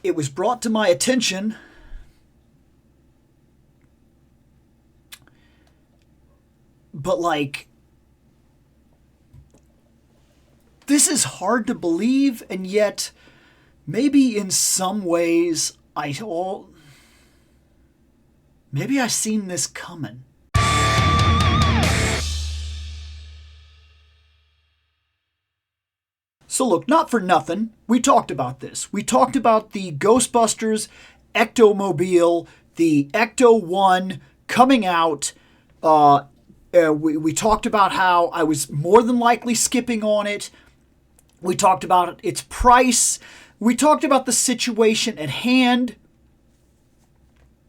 it was brought to my attention but like this is hard to believe, and yet maybe in some ways maybe I seen this coming. So look, not for nothing, we talked about this. We talked about the Ghostbusters Ecto-mobile, the Ecto-1 coming out. We talked about how I was more than likely skipping on it. We talked about its price. We talked about the situation at hand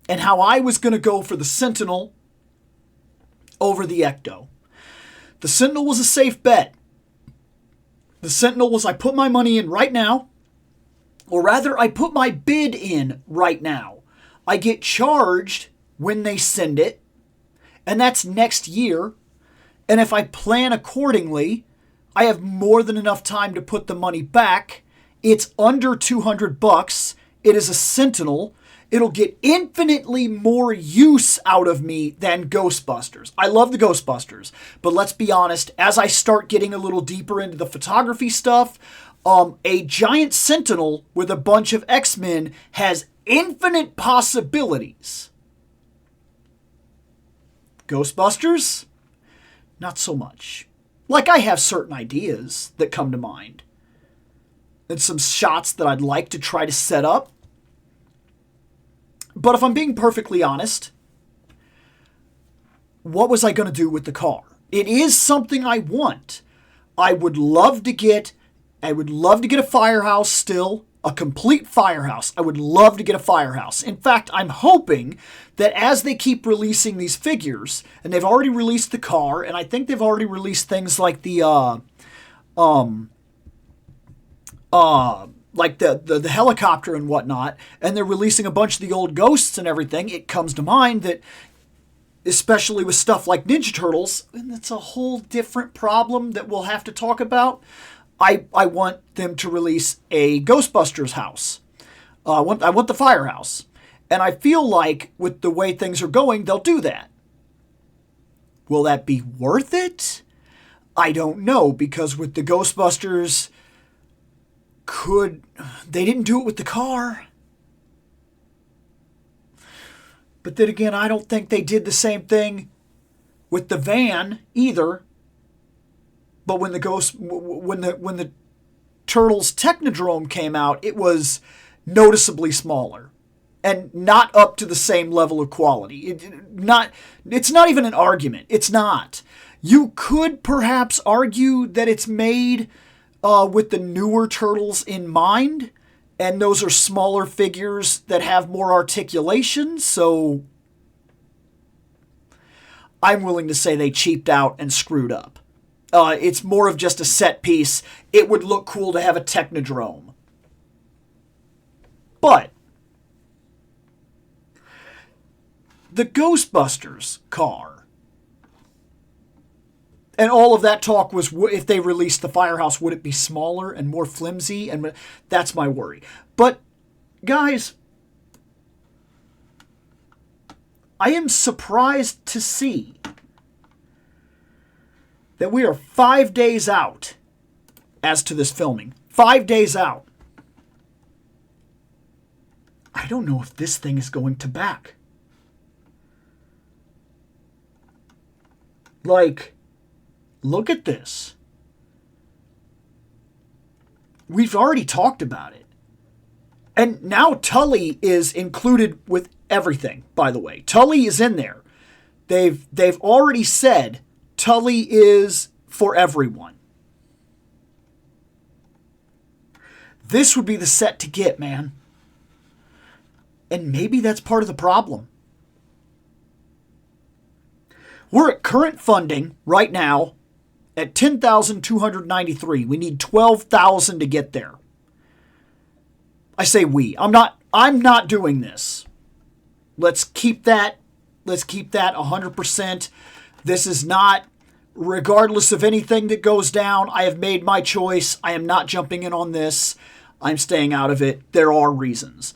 and how I was going to go for the Sentinel over the Ecto. The Sentinel was a safe bet. The Sentinel was, I put my money in right now, or rather, I put my bid in right now. I get charged when they send it, and that's next year. And if I plan accordingly, I have more than enough time to put the money back. It's under $200. It is a Sentinel. It'll get infinitely more use out of me than Ghostbusters. I love the Ghostbusters, but let's be honest, as I start getting a little deeper into the photography stuff, a giant Sentinel with a bunch of X-Men has infinite possibilities. Ghostbusters? Not so much. Like, I have certain ideas that come to mind, and some shots that I'd like to try to set up. But if I'm being perfectly honest, what was I going to do with the car? It is something I want. I would love to get a firehouse still, a complete firehouse. I would love to get a firehouse. In fact, I'm hoping that as they keep releasing these figures, and they've already released the car, and I think they've already released things like the helicopter and whatnot, and they're releasing a bunch of the old ghosts and everything, it comes to mind that, especially with stuff like Ninja Turtles, and it's a whole different problem that we'll have to talk about, I want them to release a Ghostbusters house. I want the firehouse. And I feel like with the way things are going, they'll do that. Will that be worth it? I don't know, because with the Ghostbusters, they didn't do it with the car. But then again, I don't think they did the same thing with the van either. But when the Turtles Technodrome came out, it was noticeably smaller and not up to the same level of quality. It's not even an argument. It's not. You could perhaps argue that it's made with the newer Turtles in mind, and those are smaller figures that have more articulation, so I'm willing to say they cheaped out and screwed up. It's more of just a set piece. It would look cool to have a Technodrome. But the Ghostbusters car, and all of that talk was, if they released the firehouse, would it be smaller and more flimsy? And that's my worry. But, guys, I am surprised to see that we are 5 days out as to this filming. 5 days out. I don't know if this thing is going to back. Like, look at this. We've already talked about it. And now Tully is included with everything, by the way. Tully is in there. They've already said Tully is for everyone. This would be the set to get, man. And maybe that's part of the problem. We're at current funding right now at $10,293. We need $12,000 to get there. I say we. I'm not doing this. Let's keep that 100%. This is not, regardless of anything that goes down, I have made my choice. I am not jumping in on this. I'm staying out of it. There are reasons.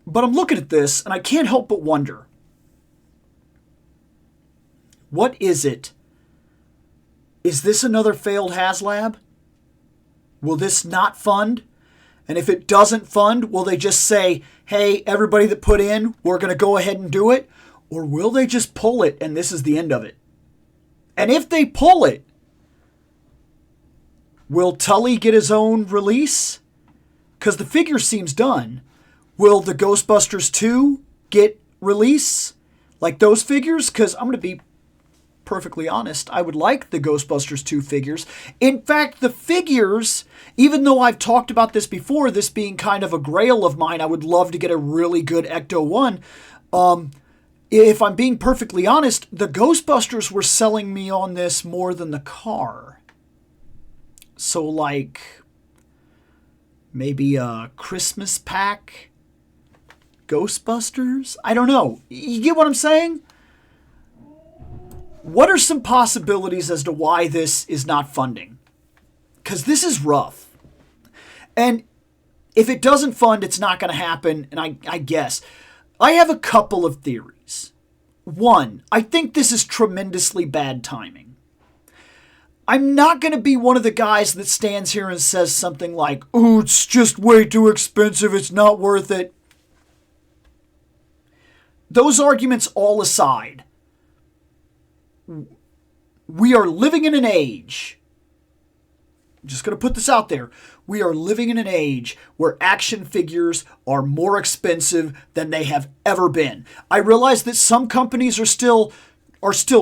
But I'm looking at this, and I can't help but wonder, what is it? Is this another failed Haslab? Will this not fund? And if it doesn't fund, will they just say, hey, everybody that put in, we're going to go ahead and do it? Or will they just pull it and this is the end of it? And if they pull it, will Tully get his own release? Because the figure seems done. Will the Ghostbusters 2 get release? Like those figures? Because I'm going to be perfectly honest, I would like the Ghostbusters 2 figures. In fact, the figures, even though I've talked about this before, this being kind of a grail of mine, I would love to get a really good Ecto-1. If I'm being perfectly honest, the Ghostbusters were selling me on this more than the car. So like maybe a Christmas pack Ghostbusters? I don't know. You get what I'm saying? What are some possibilities as to why this is not funding? Because this is rough. And if it doesn't fund, it's not going to happen. And I guess. I have a couple of theories. One, I think this is tremendously bad timing. I'm not going to be one of the guys that stands here and says something like, oh, it's just way too expensive. It's not worth it. Those arguments all aside, we are living in an age, I'm just going to put this out there, we are living in an age where action figures are more expensive than they have ever been. I realize that some companies are still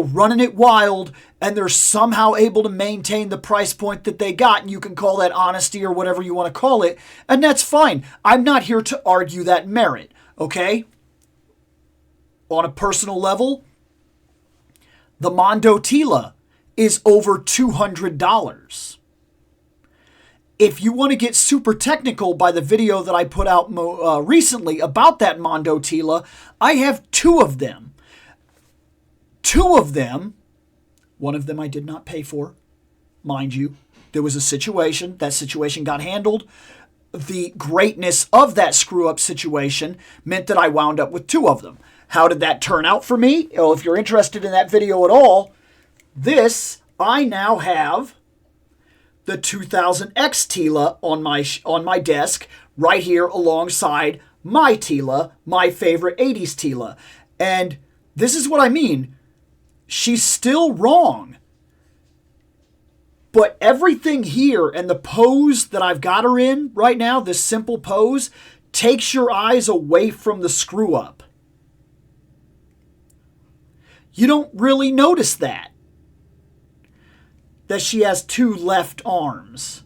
running it wild and they're somehow able to maintain the price point that they got, and you can call that honesty or whatever you want to call it, and that's fine. I'm not here to argue that merit, okay? On a personal level, the Mondo Tila is over $200. If you want to get super technical by the video that I put out recently about that Mondo Tila, I have two of them. Two of them, one of them I did not pay for, mind you. There was a situation. That situation got handled. The greatness of that screw-up situation meant that I wound up with two of them. How did that turn out for me? Well, if you're interested in that video at all, I now have the 2000X Tila on my desk right here alongside my Tila, my favorite 80s Tila. And this is what I mean. She's still wrong. But everything here and the pose that I've got her in right now, this simple pose, takes your eyes away from the screw up. You don't really notice that she has two left arms.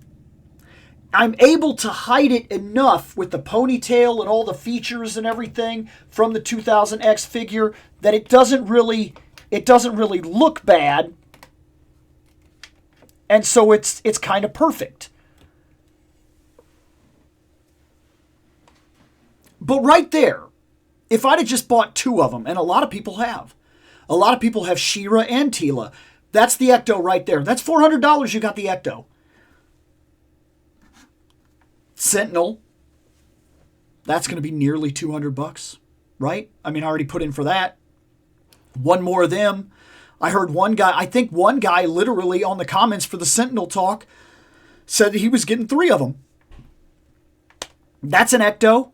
I'm able to hide it enough with the ponytail and all the features and everything from the 2000X figure that it doesn't really look bad. And so it's kind of perfect. But right there, if I'd have just bought two of them, and a lot of people have. A lot of people have She-Ra and Tila. That's the Ecto right there. That's $400 you got the Ecto. Sentinel. That's going to be nearly $200, right? I mean, I already put in for that. One more of them. I heard one guy literally on the comments for the Sentinel talk said that he was getting three of them. That's an Ecto.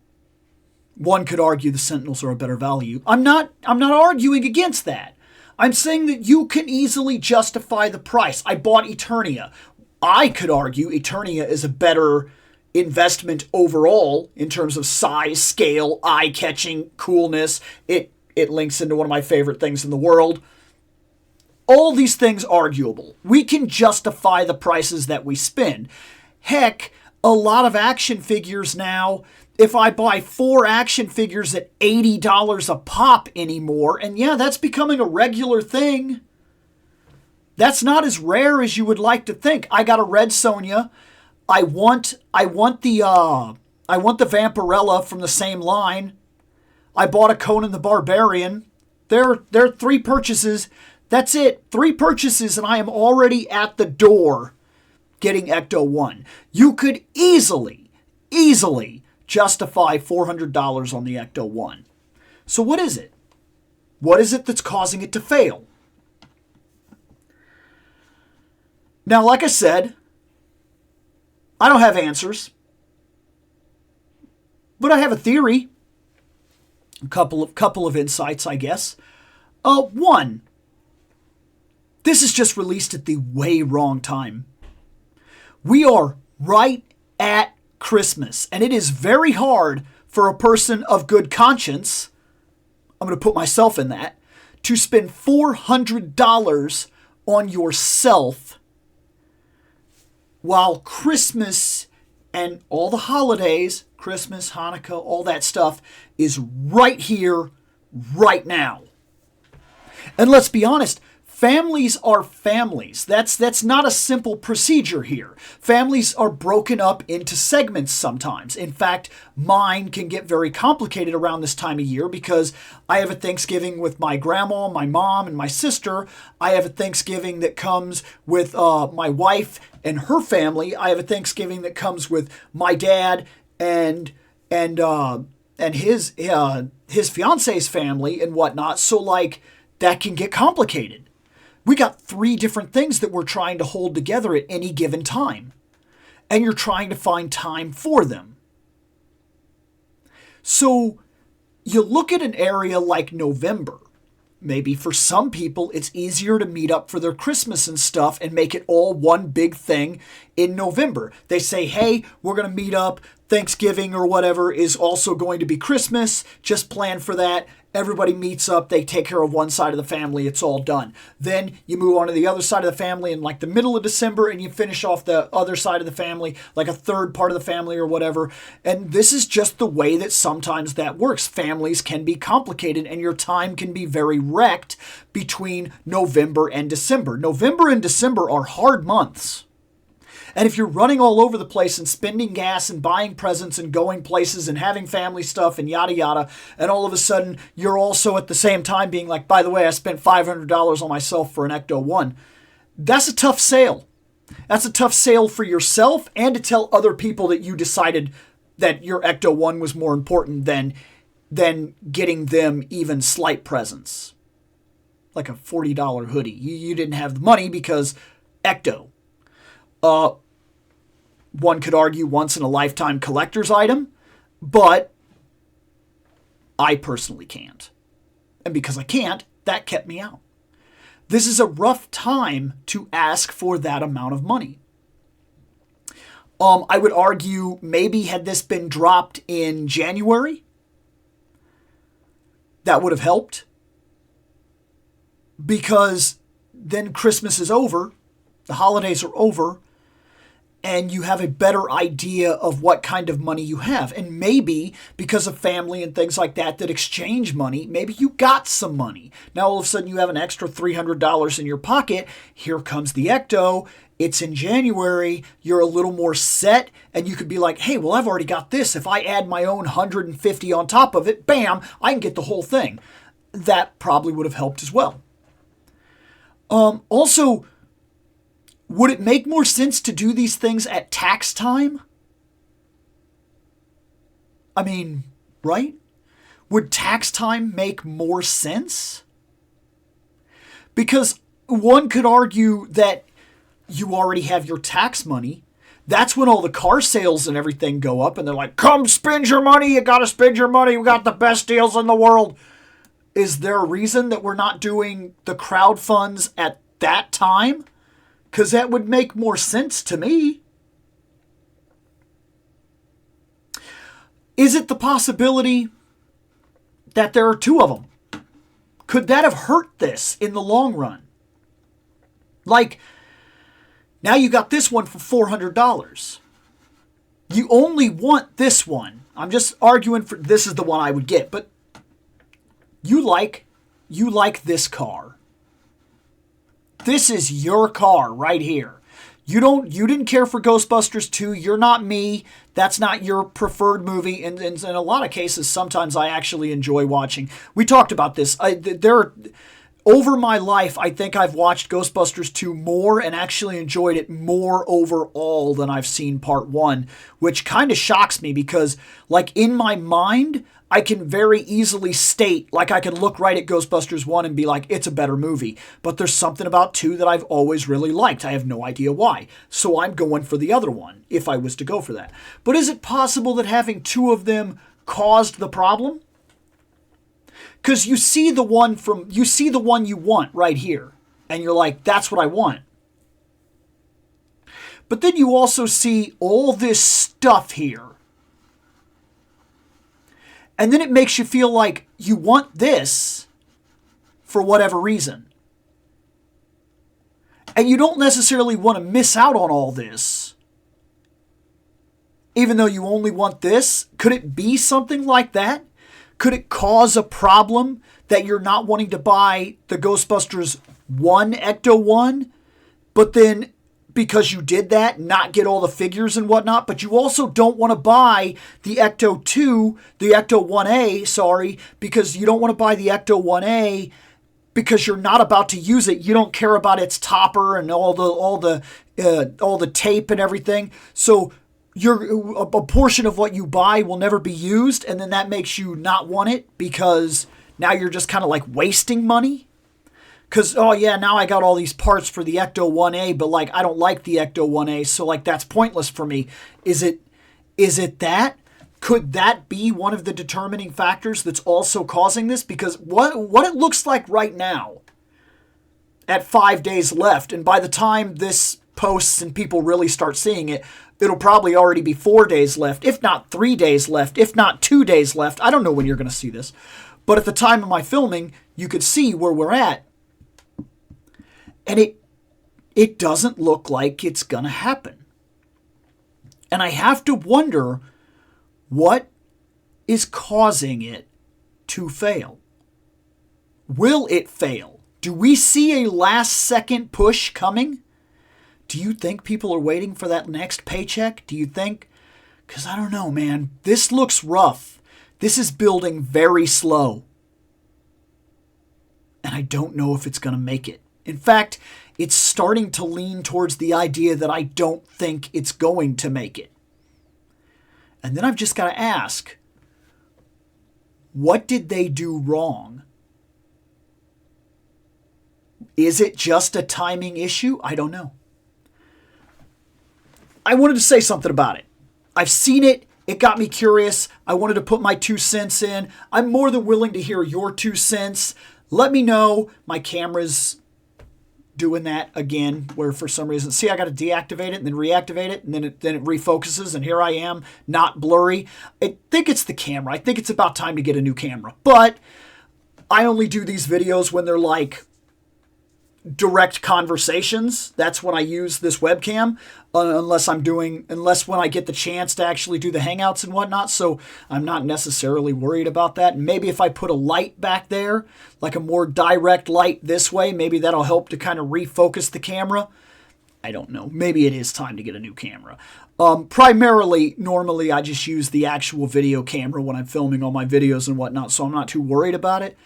One could argue the Sentinels are a better value. I'm not arguing against that. I'm saying that you can easily justify the price. I bought Eternia. I could argue Eternia is a better investment overall in terms of size, scale, eye-catching, coolness. It links into one of my favorite things in the world. All these things arguable. We can justify the prices that we spend. Heck, a lot of action figures now, if I buy 4 action figures at $80 a pop anymore, and yeah, that's becoming a regular thing. That's not as rare as you would like to think. I got a Red Sonja. I want the Vampirella from the same line. I bought a Conan the Barbarian. They're 3 purchases That's it. 3 purchases and I am already at the door getting Ecto-1. You could easily justify $400 on the Ecto-1. So what is it? What is it that's causing it to fail? Now, like I said, I don't have answers, but I have a theory. A couple of insights, I guess. One, this is just released at the way wrong time. We are right at Christmas, and it is very hard for a person of good conscience, I'm going to put myself in that, to spend $400 on yourself while Christmas and all the holidays, Christmas, Hanukkah, all that stuff, is right here, right now. And let's be honest, families are families. That's not a simple procedure here. Families are broken up into segments sometimes. In fact, mine can get very complicated around this time of year because I have a Thanksgiving with my grandma, my mom, and my sister. I have a Thanksgiving that comes with my wife and her family. I have a Thanksgiving that comes with my dad and his fiance's family and whatnot. So like that can get complicated. We got 3 different things that we're trying to hold together at any given time. And you're trying to find time for them. So you look at an area like November. Maybe for some people, it's easier to meet up for their Christmas and stuff and make it all one big thing in November. They say, hey, we're going to meet up. Thanksgiving or whatever is also going to be Christmas. Just plan for that. Everybody meets up. They take care of one side of the family. It's all done. Then you move on to the other side of the family in like the middle of December and you finish off the other side of the family, like a third part of the family or whatever. And this is just the way that sometimes that works. Families can be complicated and your time can be very wrecked between November and December. November and December are hard months. And if you're running all over the place and spending gas and buying presents and going places and having family stuff and yada yada, and all of a sudden you're also at the same time being like, by the way, I spent $500 on myself for an Ecto-1. That's a tough sale. That's a tough sale for yourself and to tell other people that you decided that your Ecto-1 was more important than getting them even slight presents. Like a $40 hoodie. You didn't have the money because Ecto. One could argue once in a lifetime collector's item, but I personally can't. And because I can't, that kept me out. This is a rough time to ask for that amount of money. I would argue maybe had this been dropped in January, that would have helped. Because then Christmas is over, the holidays are over, and you have a better idea of what kind of money you have. And maybe because of family and things like that exchange money, maybe you got some money. Now all of a sudden you have an extra $300 in your pocket. Here comes the Ecto. It's in January. You're a little more set. And you could be like, hey, well, I've already got this. If I add my own 150 on top of it, bam, I can get the whole thing. That probably would have helped as well. Also, would it make more sense to do these things at tax time? I mean, right? Would tax time make more sense? Because one could argue that you already have your tax money. That's when all the car sales and everything go up and they're like, come spend your money. You got to spend your money. We got the best deals in the world. Is there a reason that we're not doing the crowd funds at that time? Because that would make more sense to me. Is it the possibility that there are 2 of them? Could that have hurt this in the long run? Like, now you got this one for $400. You only want this one. I'm just arguing for this is the one I would get, but you like this car. This is your car right here. You didn't care for Ghostbusters 2. You're not me. That's not your preferred movie. And in a lot of cases, sometimes I actually enjoy watching. We talked about this. over my life, I think I've watched Ghostbusters 2 more and actually enjoyed it more overall than I've seen Part 1, which kind of shocks me because, like, in my mind, I can very easily state, like, I can look right at Ghostbusters 1 and be like, it's a better movie. But there's something about 2 that I've always really liked. I have no idea why. So I'm going for the other one, if I was to go for that. But is it possible that having 2 of them caused the problem? Because you see the one you want right here, and you're like, that's what I want. But then you also see all this stuff here. And then it makes you feel like you want this for whatever reason. And you don't necessarily want to miss out on all this. Even though you only want this, could it be something like that? Could it cause a problem that you're not wanting to buy the Ghostbusters 1 Ecto-1, but then because you did that, not get all the figures and whatnot, but you also don't want to buy the Ecto-2, the Ecto-1A, sorry, because you don't want to buy the Ecto-1A because you're not about to use it. You don't care about its topper and all the tape and everything. So a portion of what you buy will never be used, and then that makes you not want it because now you're just kind of like wasting money. Because, oh yeah, now I got all these parts for the Ecto-1A, but like I don't like the Ecto-1A, so like that's pointless for me. Is it that? Could that be one of the determining factors that's also causing this? Because what it looks like right now, at 5 days left, and by the time this posts and people really start seeing it, it'll probably already be 4 days left, if not 3 days left, if not 2 days left. I don't know when you're going to see this. But at the time of my filming, you could see where we're at. And it doesn't look like it's going to happen. And I have to wonder what is causing it to fail. Will it fail? Do we see a last-second push coming? Do you think people are waiting for that next paycheck? Do you think? Because I don't know, man. This looks rough. This is building very slow. And I don't know if it's going to make it. In fact, it's starting to lean towards the idea that I don't think it's going to make it. And then I've just got to ask, what did they do wrong? Is it just a timing issue? I don't know. I wanted to say something about it. I've seen it. It got me curious. I wanted to put my 2 cents in. I'm more than willing to hear your 2 cents. Let me know. My camera's doing that again, where for some reason, see, I got to deactivate it and then reactivate it, and then it refocuses, and here I am, not blurry. I think it's the camera. I think it's about time to get a new camera. But I only do these videos when they're like direct conversations. That's when I use this webcam, unless when I get the chance to actually do the hangouts and whatnot. So I'm not necessarily worried about that. Maybe if I put a light back there, like a more direct light this way, maybe that'll help to kind of refocus the camera. I don't know. Maybe it is time to get a new camera. Primarily, normally I just use the actual video camera when I'm filming all my videos and whatnot, so I'm not too worried about it.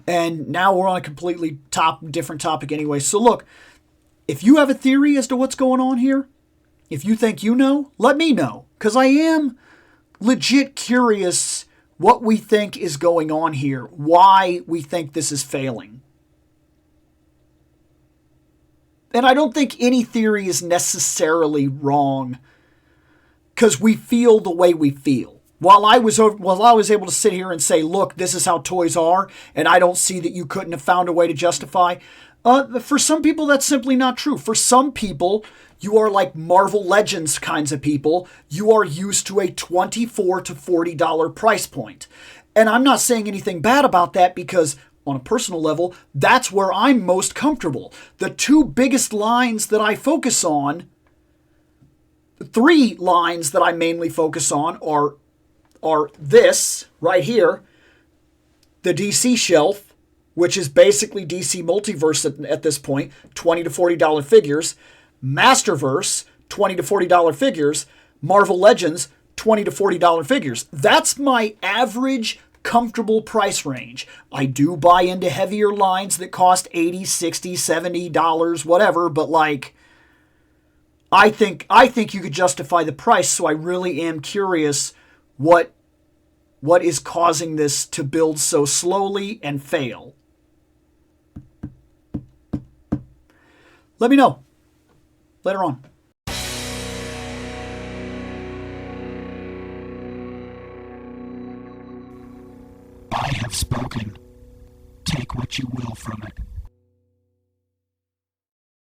And now we're on a completely different topic anyway. So look, if you have a theory as to what's going on here, if you think you know, let me know. Because I am legit curious what we think is going on here, why we think this is failing. And I don't think any theory is necessarily wrong because we feel the way we feel. While I was able to sit here and say, look, this is how toys are, and I don't see that you couldn't have found a way to justify, for some people, that's simply not true. For some people, you are like Marvel Legends kinds of people. You are used to a $24 to $40 price point. And I'm not saying anything bad about that because on a personal level, that's where I'm most comfortable. The 2 biggest lines that I focus on, the 3 lines that I mainly focus on are this right here, the DC shelf, which is basically DC Multiverse at this point, $20 to $40 figures, Masterverse, $20 to $40 figures, Marvel Legends, $20 to $40 figures. That's my average comfortable price range. I do buy into heavier lines that cost $80, $60, $70, whatever, but like I think you could justify the price, so I really am curious what is causing this to build so slowly and fail. Let me know later on. I have spoken. Take what you will from it.